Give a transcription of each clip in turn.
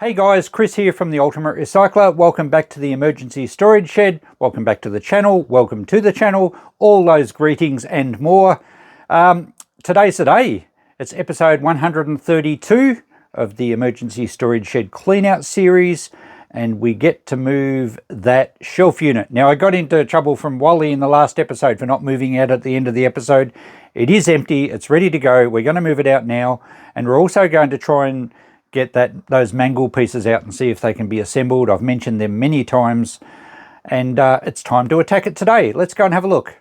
Hey guys, Chris here from the Ultimate Recycler. Welcome back to the emergency storage shed. Welcome back to the channel. Welcome to the channel. All those greetings and more. Today's the day. It's episode 132 of the emergency storage shed clean out series, and we get to move that shelf unit. Now, I got into trouble from Wally in the last episode for not moving out at the end of the episode. It is empty. It's ready to go. We're going to move it out now, and we're also going to try and get those Mangle pieces out and see if they can be assembled. I've mentioned them many times, and it's time to attack it today. Let's go and have a look.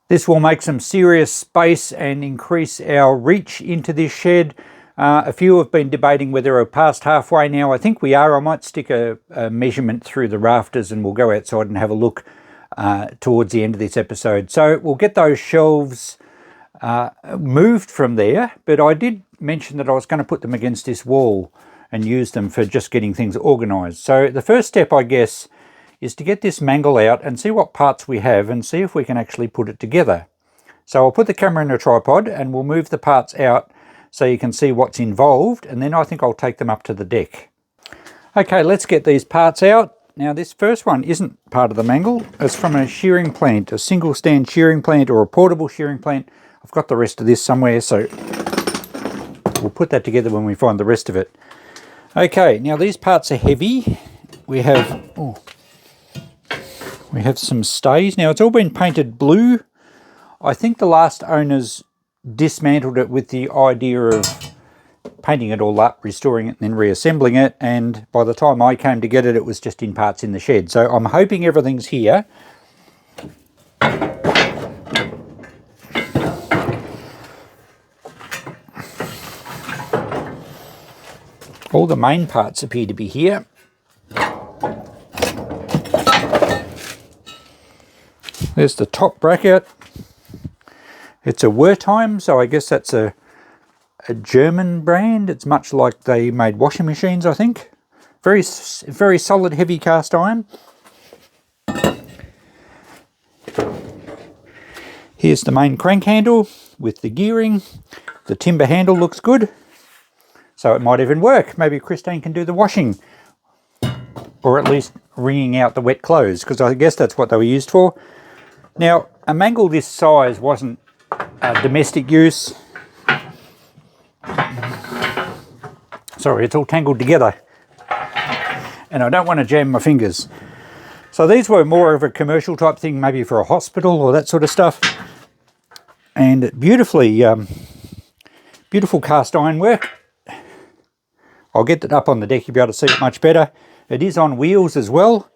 This will make some serious space and increase our reach into this shed. A few have been debating whether we're past halfway now. I think we are. I might stick a measurement through the rafters and we'll go outside and have a look towards the end of this episode. So we'll get those shelves moved from there, but I did mention that I was going to put them against this wall and use them for just getting things organized. So the first step, I guess, is to get this Mangle out and see what parts we have and see if we can actually put it together. So I'll put the camera in a tripod and we'll move the parts out so you can see what's involved, and then I think I'll take them up to the deck. Okay, let's get these parts out. Now, this first one isn't part of the Mangle. It's from a shearing plant, a single stand shearing plant or a portable shearing plant. I've got the rest of this somewhere, so we'll put that together when we find the rest of it. Okay, now these parts are heavy. We have some stays. Now, it's all been painted blue. I think the last owners dismantled it with the idea of painting it all up, restoring it, and then reassembling it. And by the time I came to get it, it was just in parts in the shed. So I'm hoping everything's here. All the main parts appear to be here. There's the top bracket. It's a Wertheim, so I guess that's a German brand. It's much like they made washing machines, I think. Very solid, heavy cast iron. Here's the main crank handle with the gearing. The timber handle looks good. So it might even work. Maybe Christine can do the washing, or at least wringing out the wet clothes, because I guess that's what they were used for. Now, a Mangle this size wasn't domestic use. Sorry, it's all tangled together, and I don't want to jam my fingers. So these were more of a commercial type thing, maybe for a hospital or that sort of stuff. And beautiful cast iron work. I'll get it up on the deck, you'll be able to see it much better. It is on wheels as well.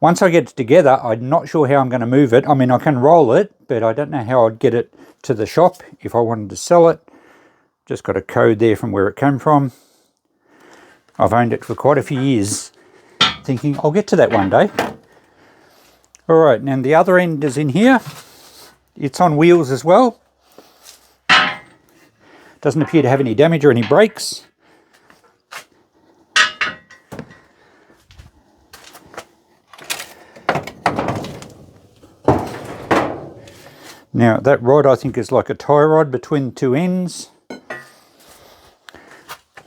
Once I get it together, I'm not sure how I'm going to move it. I mean, I can roll it, but I don't know how I'd get it to the shop if I wanted to sell it. Just got a code there from where it came from. I've owned it for quite a few years, thinking I'll get to that one day. All right, and the other end is in here. It's on wheels as well. Doesn't appear to have any damage or any breaks. Now, that rod I think is like a tie rod between the two ends.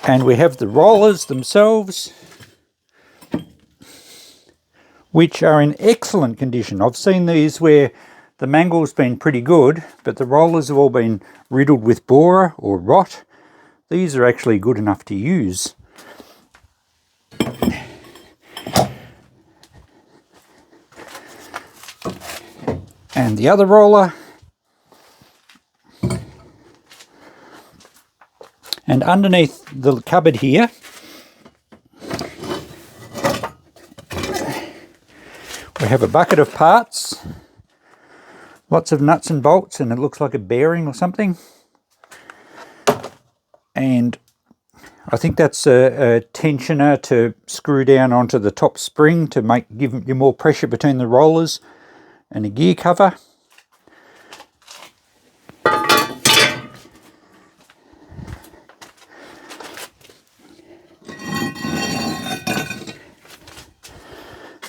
And we have the rollers themselves, which are in excellent condition. I've seen these where the Mangle's been pretty good, but the rollers have all been riddled with borer or rot. These are actually good enough to use. And the other roller. And underneath the cupboard here, we have a bucket of parts. Lots of nuts and bolts, and it looks like a bearing or something. And I think that's a tensioner to screw down onto the top spring to give you more pressure between the rollers, and a gear cover.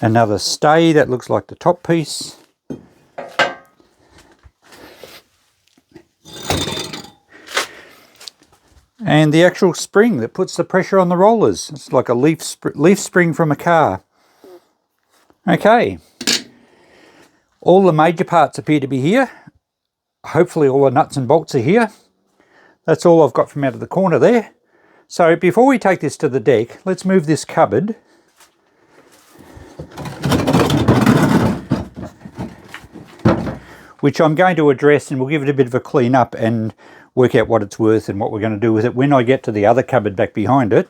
Another stay that looks like the top piece. And the actual spring that puts the pressure on the rollers. It's like a leaf spring from a car. Okay. All the major parts appear to be here. Hopefully all the nuts and bolts are here. That's all I've got from out of the corner there. So before we take this to the deck, let's move this cupboard. Which I'm going to address, and we'll give it a bit of a clean up and work out what it's worth and what we're going to do with it when I get to the other cupboard back behind it.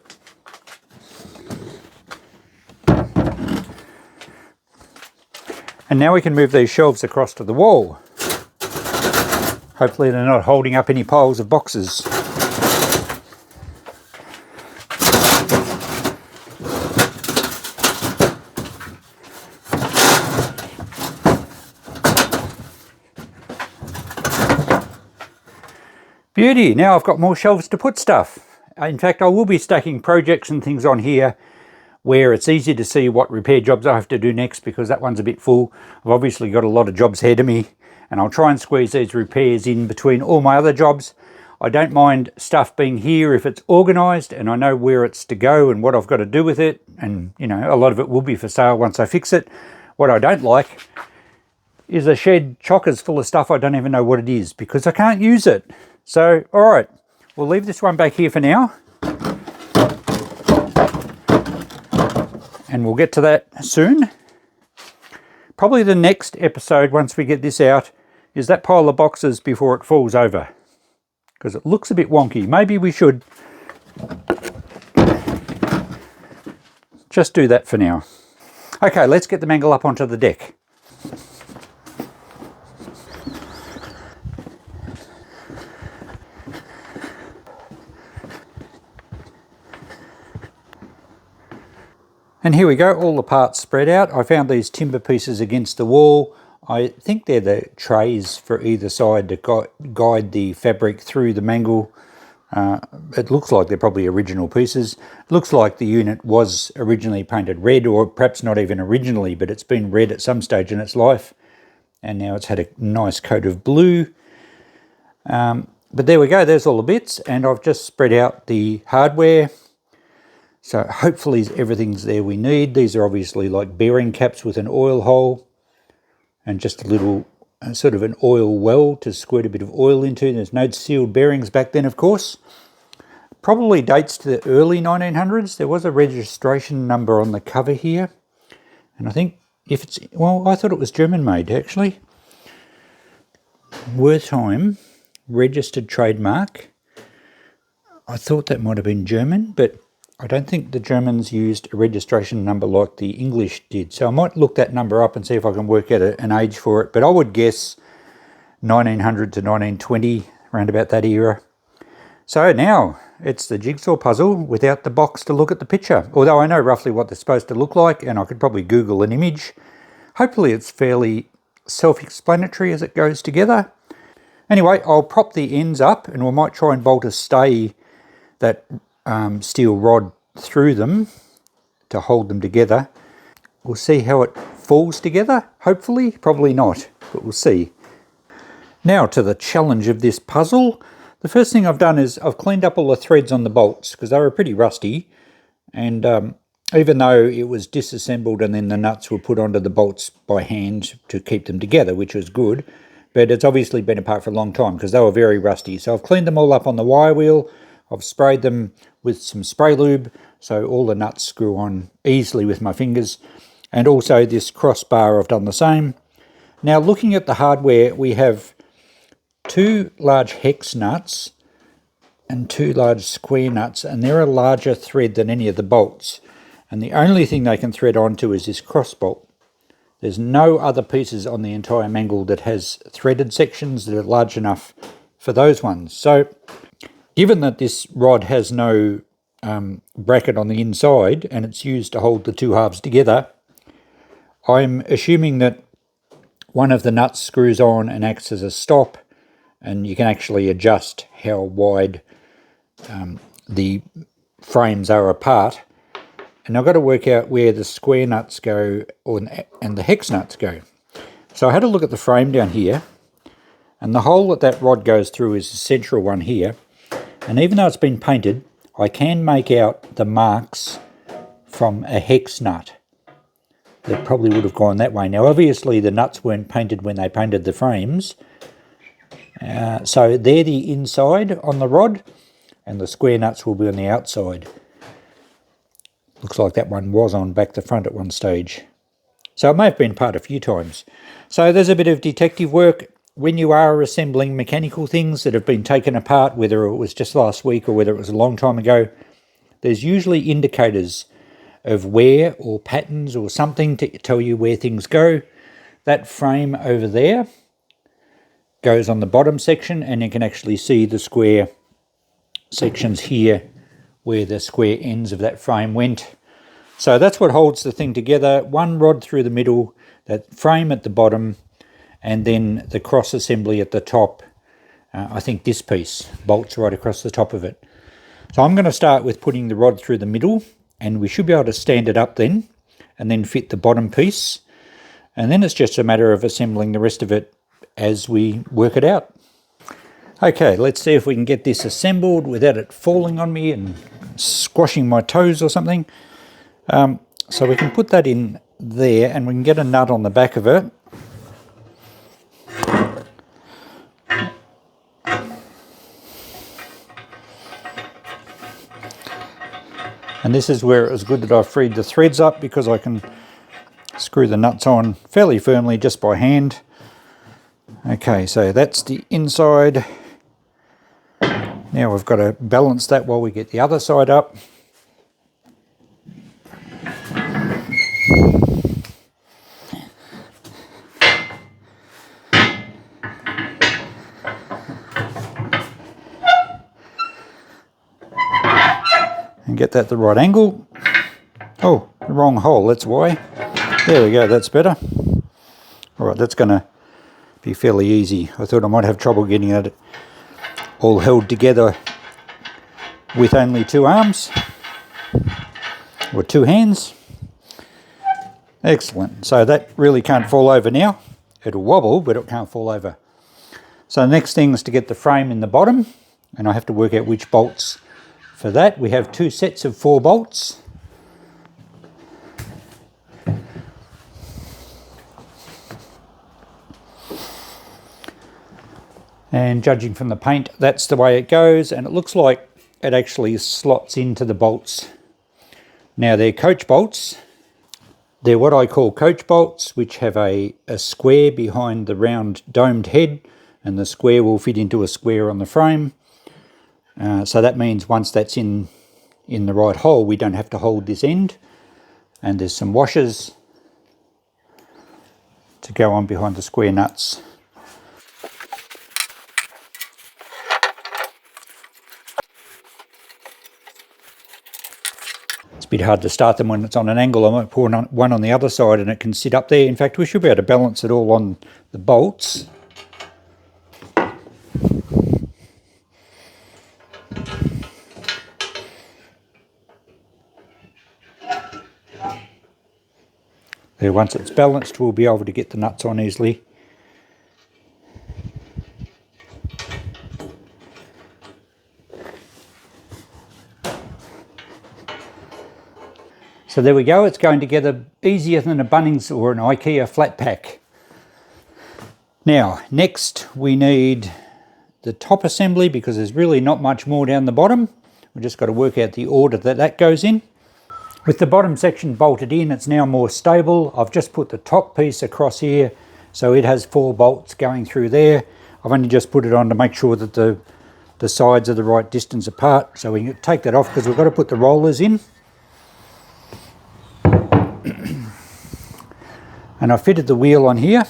And now we can move these shelves across to the wall. Hopefully they're not holding up any piles of boxes. Beauty, now I've got more shelves to put stuff. In fact, I will be stacking projects and things on here where it's easy to see what repair jobs I have to do next, because that one's a bit full. I've obviously got a lot of jobs ahead of me, and I'll try and squeeze these repairs in between all my other jobs. I don't mind stuff being here if it's organised and I know where it's to go and what I've got to do with it, and you know, a lot of it will be for sale once I fix it. What I don't like is a shed chockers full of stuff I don't even know what it is, because I can't use it. So, alright, we'll leave this one back here for now. And we'll get to that soon. Probably the next episode, once we get this out, is that pile of boxes before it falls over. Because it looks a bit wonky. Maybe we should just do that for now. Okay, let's get the Mangle up onto the deck. And here we go, all the parts spread out. I found these timber pieces against the wall. I think they're the trays for either side to guide the fabric through the Mangle. It looks like they're probably original pieces. It looks like the unit was originally painted red, or perhaps not even originally, but it's been red at some stage in its life. And now it's had a nice coat of blue. But there we go, there's all the bits. And I've just spread out the hardware. So hopefully everything's there we need. These are obviously like bearing caps with an oil hole and just a little sort of an oil well to squirt a bit of oil into. There's no sealed bearings back then, of course. Probably dates to the early 1900s. There was a registration number on the cover here. And I think if it's, well, I thought it was German made actually. Wertheim, registered trademark. I thought that might have been German, but I don't think the Germans used a registration number like the English did. So I might look that number up and see if I can work out an age for it. But I would guess 1900 to 1920, around about that era. So now it's the jigsaw puzzle without the box to look at the picture. Although I know roughly what they're supposed to look like, and I could probably Google an image. Hopefully it's fairly self-explanatory as it goes together. Anyway, I'll prop the ends up and we might try and bolt a stay that steel rod through them to hold them together. We'll see how it falls together, hopefully, probably not, but we'll see. Now to the challenge of this puzzle. The first thing I've done is I've cleaned up all the threads on the bolts because they were pretty rusty, and even though it was disassembled and then the nuts were put onto the bolts by hand to keep them together, which was good, but it's obviously been apart for a long time because they were very rusty. So I've cleaned them all up on the wire wheel. I've sprayed them with some spray lube so all the nuts screw on easily with my fingers. And also this crossbar I've done the same. Now looking at the hardware, we have 2 large hex nuts and 2 large square nuts, and they're a larger thread than any of the bolts. And the only thing they can thread onto is this cross bolt. There's no other pieces on the entire Mangle that has threaded sections that are large enough for those ones. So given that this rod has no bracket on the inside and it's used to hold the 2 halves together, I'm assuming that one of the nuts screws on and acts as a stop, and you can actually adjust how wide the frames are apart. And I've got to work out where the square nuts go and the hex nuts go. So I had a look at the frame down here, and the hole that rod goes through is the central one here. And even though it's been painted, I can make out the marks from a hex nut that probably would have gone that way. Now obviously the nuts weren't painted when they painted the frames, so they're the inside on the rod and the square nuts will be on the outside. Looks like that one was on back to front at one stage. So it may have been part a few times. So there's a bit of detective work. When you are assembling mechanical things that have been taken apart, whether it was just last week or whether it was a long time ago, there's usually indicators of wear or patterns or something to tell you where things go. That frame over there goes on the bottom section, and you can actually see the square sections here where the square ends of that frame went. So that's what holds the thing together. One rod through the middle, that frame at the bottom, and then the cross assembly at the top. I think this piece bolts right across the top of it. So I'm going to start with putting the rod through the middle, and we should be able to stand it up then, and then fit the bottom piece. And then it's just a matter of assembling the rest of it as we work it out. Okay, let's see if we can get this assembled without it falling on me and squashing my toes or something. So we can put that in there, and we can get a nut on the back of it. And this is where it was good that I freed the threads up, because I can screw the nuts on fairly firmly just by hand. Okay, so that's the inside. Now we've got to balance that while we get the other side up. And get that the right angle. Oh, the wrong hole, that's why. There we go, that's better. Alright, that's going to be fairly easy. I thought I might have trouble getting that all held together with only two arms, or two hands. Excellent, so that really can't fall over now. It'll wobble, but it can't fall over. So the next thing is to get the frame in the bottom, and I have to work out which bolts. For that, we have two sets of 4 bolts. And judging from the paint, that's the way it goes, and it looks like it actually slots into the bolts. Now they're coach bolts. They're what I call coach bolts, which have a square behind the round domed head, and the square will fit into a square on the frame. So that means once that's in the right hole, we don't have to hold this end. And there's some washers to go on behind the square nuts. It's a bit hard to start them when it's on an angle. I might pour one on the other side and it can sit up there. In fact, we should be able to balance it all on the bolts. There, once it's balanced, we'll be able to get the nuts on easily. So there we go, it's going together easier than a Bunnings or an IKEA flat pack. Now, next we need the top assembly, because there's really not much more down the bottom. We've just got to work out the order that that goes in. With the bottom section bolted in, it's now more stable. I've just put the top piece across here, so it has 4 bolts going through there. I've only just put it on to make sure that the sides are the right distance apart, so we can take that off because we've got to put the rollers in. And I fitted the wheel on here,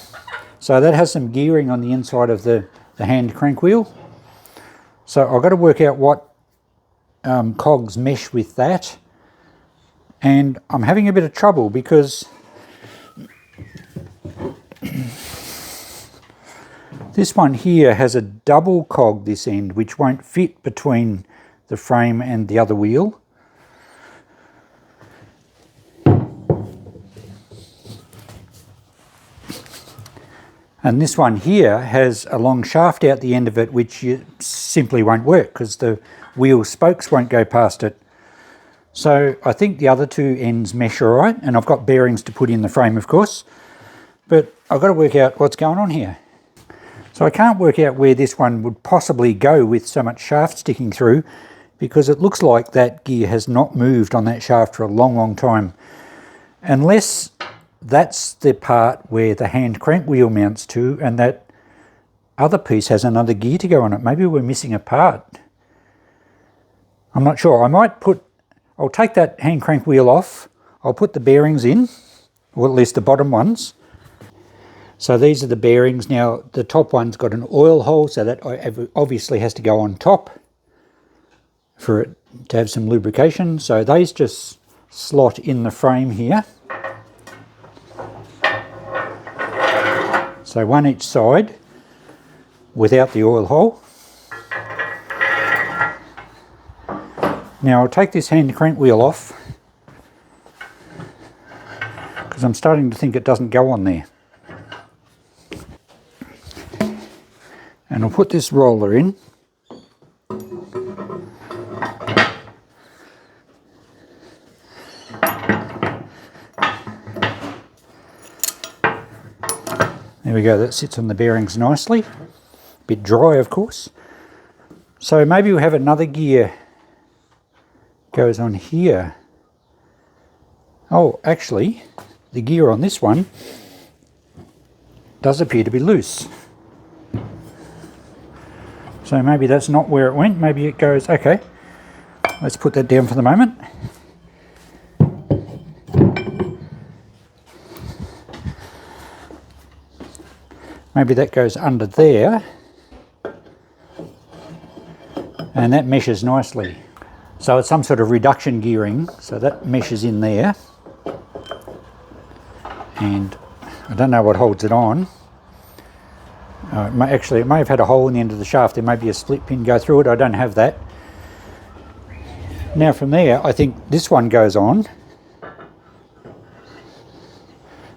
so that has some gearing on the inside of the hand crank wheel. So I've got to work out what cogs mesh with that. And I'm having a bit of trouble because this one here has a double cog this end, which won't fit between the frame and the other wheel. And this one here has a long shaft out the end of it, which simply won't work because the wheel spokes won't go past it. So I think the other two ends mesh all right, and I've got bearings to put in the frame, of course, but I've got to work out what's going on here. So I can't work out where this one would possibly go with so much shaft sticking through, because it looks like that gear has not moved on that shaft for a long, long time. Unless that's the part where the hand crank wheel mounts to, and that other piece has another gear to go on it. Maybe we're missing a part. I'm not sure. I'll take that hand crank wheel off. I'll put the bearings in, or at least the bottom ones. So these are the bearings. Now the top one's got an oil hole, so that obviously has to go on top for it to have some lubrication. So these just slot in the frame here. So one each side without the oil hole. Now I'll take this hand crank wheel off, because I'm starting to think it doesn't go on there. And I'll put this roller in. There we go, that sits on the bearings nicely. A bit dry, of course. So maybe we'll have another gear goes on here. Oh, actually, the gear on this one does appear to be loose. So maybe that's not where it went. Maybe it goes, okay, let's put that down for the moment. Maybe that goes under there, and that meshes nicely. So it's some sort of reduction gearing, so that meshes in there. And I don't know what holds it on. It may have had a hole in the end of the shaft. There may be a split pin go through it. I don't have that. Now from there, I think this one goes on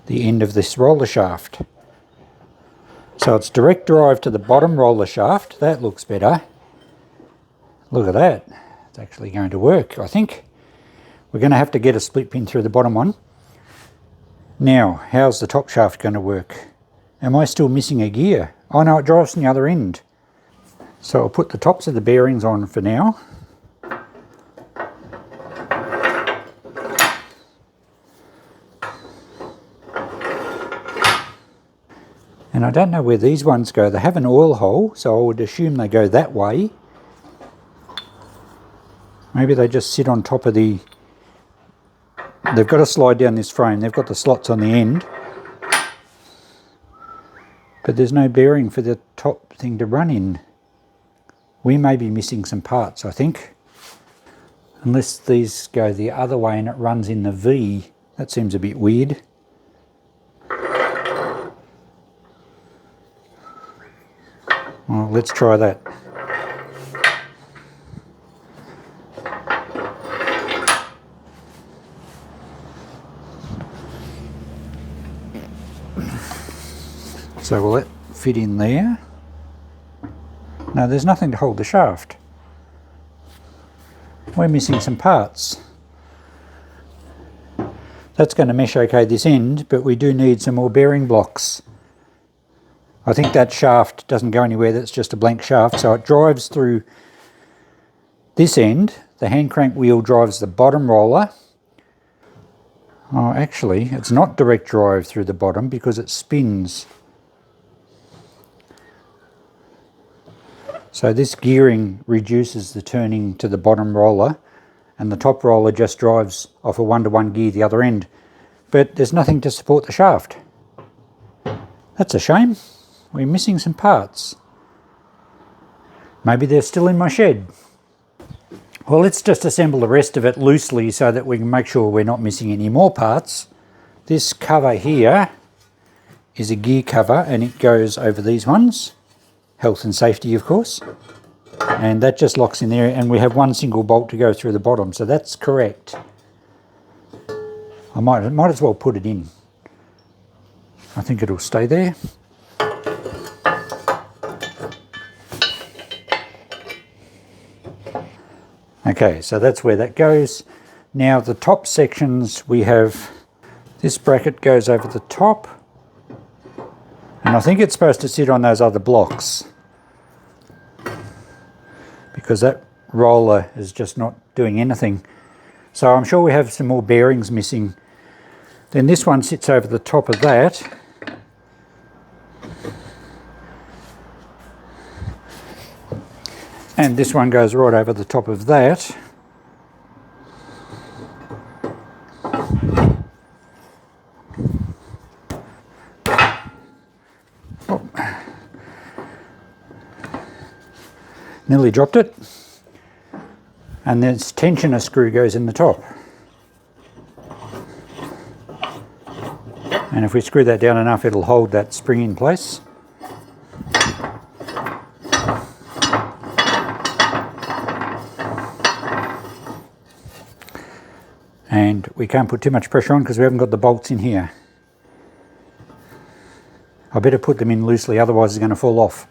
the end of this roller shaft. So it's direct drive to the bottom roller shaft. That looks better. Look at that. It's actually going to work, I think. We're going to have to get a split pin through the bottom one. Now, how's the top shaft going to work? Am I still missing a gear? Oh no, it drives from the other end. So I'll put the tops of the bearings on for now. And I don't know where these ones go. They have an oil hole, so I would assume they go that way. Maybe they just sit on top of the... They've got to slide down this frame. They've got the slots on the end. But there's no bearing for the top thing to run in. We may be missing some parts, I think. Unless these go the other way and it runs in the V. That seems a bit weird. Well, let's try that. So will that fit in there? No, there's nothing to hold the shaft. We're missing some parts. That's going to mesh okay this end, but we do need some more bearing blocks. I think that shaft doesn't go anywhere, that's just a blank shaft, so it drives through this end. The hand crank wheel drives the bottom roller. Oh, actually, it's not direct drive through the bottom because it spins. So this gearing reduces the turning to the bottom roller, and the top roller just drives off a one-to-one gear the other end. But there's nothing to support the shaft. That's a shame. We're missing some parts. Maybe they're still in my shed. Well, let's just assemble the rest of it loosely so that we can make sure we're not missing any more parts. This cover here is a gear cover, and it goes over these ones. Health and safety, of course. And that just locks in there, and we have one single bolt to go through the bottom, so that's correct. I might as well put it in. I think it'll stay there. Okay, so that's where that goes. Now the top sections, we have this bracket goes over the top, and I think it's supposed to sit on those other blocks because that roller is just not doing anything. So I'm sure we have some more bearings missing. Then this one sits over the top of that. And this one goes right over the top of that. Oh. Nearly dropped it. And this tensioner screw goes in the top. And if we screw that down enough, it'll hold that spring in place. And we can't put too much pressure on because we haven't got the bolts in here. I better put them in loosely, otherwise it's going to fall off.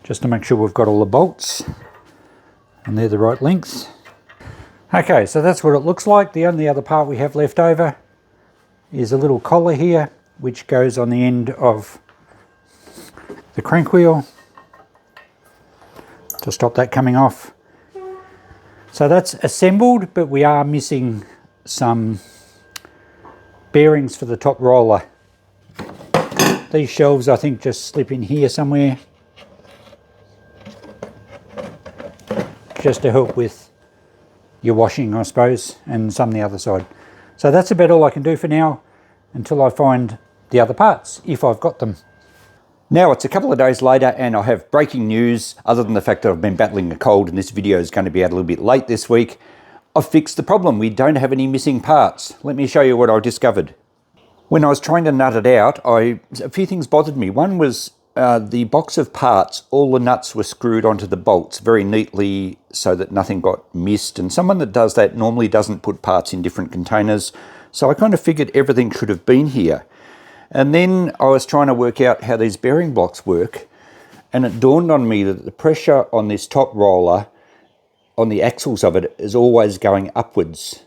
Just to make sure we've got all the bolts and they're the right length. Okay, so that's what it looks like. The only other part we have left over is a little collar here, which goes on the end of the crank wheel to stop that coming off. So that's assembled, but we are missing some bearings for the top roller. These shelves, I think, just slip in here somewhere, just to help with your washing, I suppose, and some on the other side. So that's about all I can do for now until I find the other parts, if I've got them. Now it's a couple of days later and I have breaking news. Other than the fact that I've been battling a cold and this video is going to be out a little bit late this week, I've fixed the problem. We don't have any missing parts. Let me show you what I discovered. When I was trying to nut it out, a few things bothered me. One was the box of parts, all the nuts were screwed onto the bolts very neatly so that nothing got missed. And someone that does that normally doesn't put parts in different containers. So I kind of figured everything should have been here. And then I was trying to work out how these bearing blocks work, and it dawned on me that the pressure on this top roller, on the axles of it, is always going upwards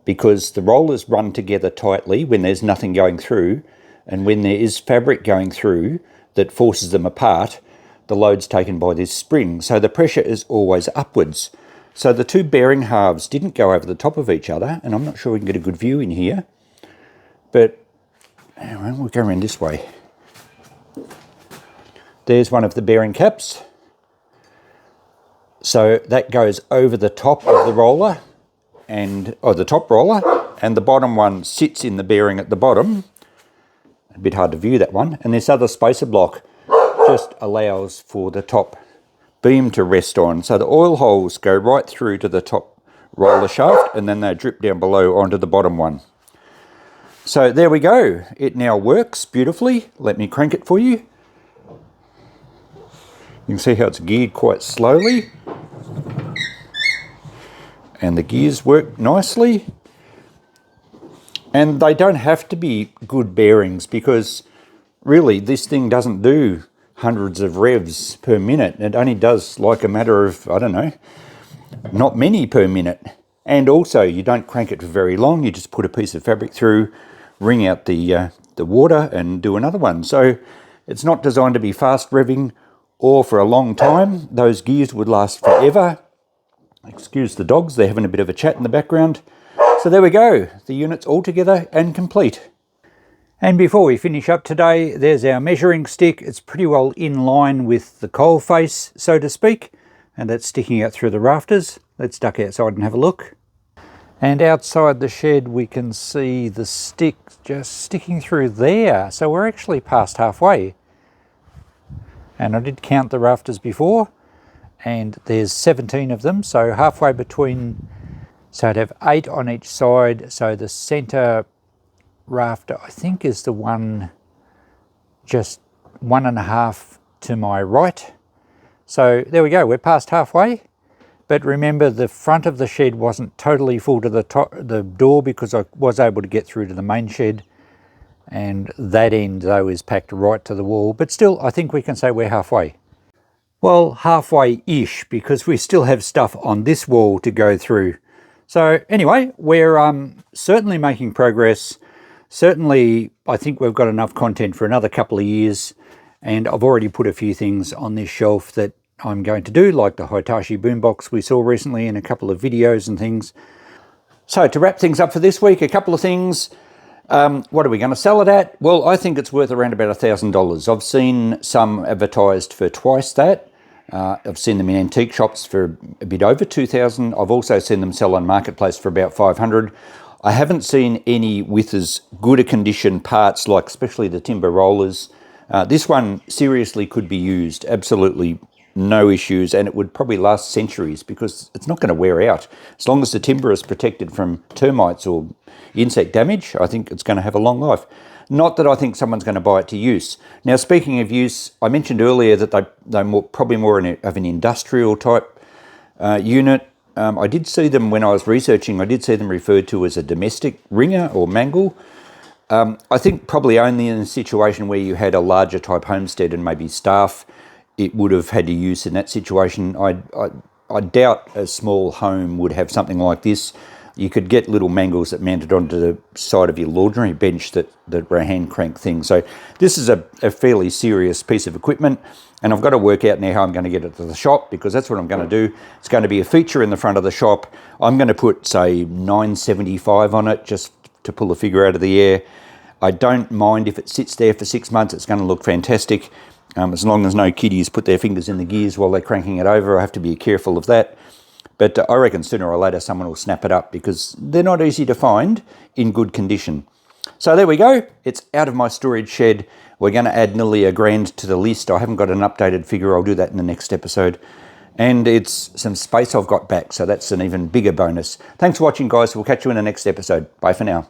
because the rollers run together tightly when there's nothing going through, and when there is fabric going through that forces them apart, the load's taken by this spring. So the pressure is always upwards. So the two bearing halves didn't go over the top of each other, and I'm not sure we can get a good view in here, but we'll go around this way. There's one of the bearing caps. So that goes over the top of the roller, and the top roller, and the bottom one sits in the bearing at the bottom. A bit hard to view that one. And this other spacer block just allows for the top beam to rest on. So the oil holes go right through to the top roller shaft, and then they drip down below onto the bottom one. So there we go. It now works beautifully. Let me crank it for you. You can see how it's geared quite slowly. And the gears work nicely. And they don't have to be good bearings because really this thing doesn't do hundreds of revs per minute. It only does like a matter of, I don't know, not many per minute. And also you don't crank it for very long. You just put a piece of fabric through, wring out the water and do another one. So it's not designed to be fast revving or for a long time. Those gears would last forever. Excuse the dogs, they're having a bit of a chat in the background. So there we go, the unit's all together and complete. And before we finish up today, there's our measuring stick. It's pretty well in line with the coal face, so to speak, and that's sticking out through the rafters. Let's duck outside and have a look. And outside the shed we can see the stick just sticking through there. So we're actually past halfway. And I did count the rafters before, and there's 17 of them, so halfway between. So I'd have 8 on each side. So the center rafter, I think, is the one just 1.5 to my right. So there we go, we're past halfway. But remember, the front of the shed wasn't totally full to the door because I was able to get through to the main shed. And that end, though, is packed right to the wall. But still, I think we can say we're halfway. Well, halfway-ish, because we still have stuff on this wall to go through. So anyway, we're certainly making progress. Certainly, I think we've got enough content for another couple of years, and I've already put a few things on this shelf that I'm going to do, like the Hitachi boombox we saw recently in a couple of videos and things. So to wrap things up for this week, a couple of things. What are we going to sell it at? Well, I think it's worth around about $1,000. I've seen some advertised for twice that. I've seen them in antique shops for a bit over $2,000. I've also seen them sell on Marketplace for about $500. I haven't seen any with as good a condition parts, like especially the timber rollers. This one seriously could be used, absolutely no issues, and it would probably last centuries because it's not going to wear out. As long as the timber is protected from termites or insect damage, I think it's going to have a long life. Not that I think someone's going to buy it to use. Now, speaking of use, I mentioned earlier that they're probably more of an industrial type unit. I did see them when I was researching, I did see them referred to as a domestic Wringer or Mangle. I think probably only in a situation where you had a larger type homestead and maybe staff, it would have had to use in that situation. I doubt a small home would have something like this. You could get little Mangles that mounted onto the side of your laundry bench that were a hand crank thing. So this is a fairly serious piece of equipment, and I've got to work out now how I'm going to get it to the shop, because that's what I'm going to do. It's going to be a feature in the front of the shop. I'm going to put, say, $975 on it just to pull a figure out of the air. I don't mind if it sits there for 6 months. It's going to look fantastic. As long as no kiddies put their fingers in the gears while they're cranking it over. I have to be careful of that. But I reckon sooner or later someone will snap it up, because they're not easy to find in good condition. So there we go. It's out of my storage shed. We're going to add nearly $1,000 to the list. I haven't got an updated figure. I'll do that in the next episode. And it's some space I've got back, so that's an even bigger bonus. Thanks for watching, guys. We'll catch you in the next episode. Bye for now.